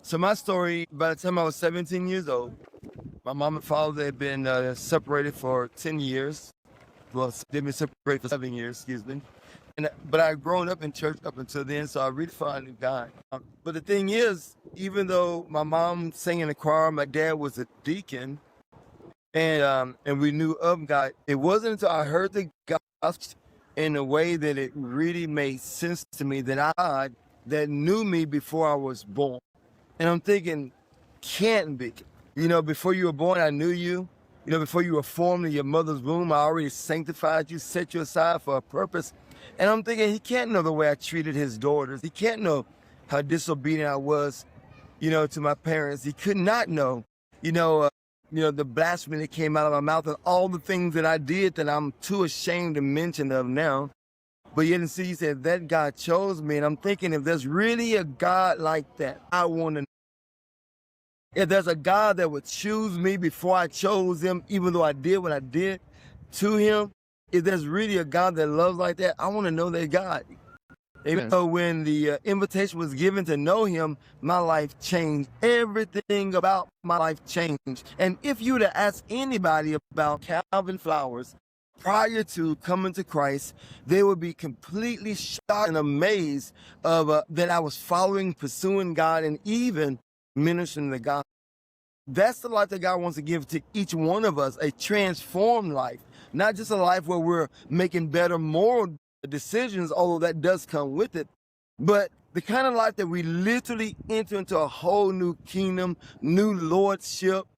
So my story, by the time I was 17 years old, my mom and father had been separated for 10 years. Well, they've been separated for 7 years, excuse me. But I'd grown up in church up until then, so I really thought I knew God. But the thing is, even though my mom sang in the choir, my dad was a deacon, and we knew of God, it wasn't until I heard the gospel in a way that it really made sense to me that God that knew me before I was born. And I'm thinking, can't be. Before you were born, I knew you. Before you were formed in your mother's womb, I already sanctified you, set you aside for a purpose. And I'm thinking, he can't know the way I treated his daughters. He can't know how disobedient I was, to my parents. He could not know, you know, uh, the blasphemy that came out of my mouth and all the things that I did that I'm too ashamed to mention of now. But yet, and see, he said that God chose me. And I'm thinking, if there's really a God like that, I want to. If there's a God that would choose me before I chose him, even though I did what I did to him, if there's really a God that loves like that, I want to know that God. Even Yes. though when the invitation was given to know him, my life changed. Everything about my life changed. And if you were to ask anybody about Calvin Flowers prior to coming to Christ, they would be completely shocked and amazed of that I was following, pursuing God, and even ministering to God. That's the life that God wants to give to each one of us, a transformed life, not just a life where we're making better moral decisions, although that does come with it, but the kind of life that we literally enter into a whole new kingdom, new lordship,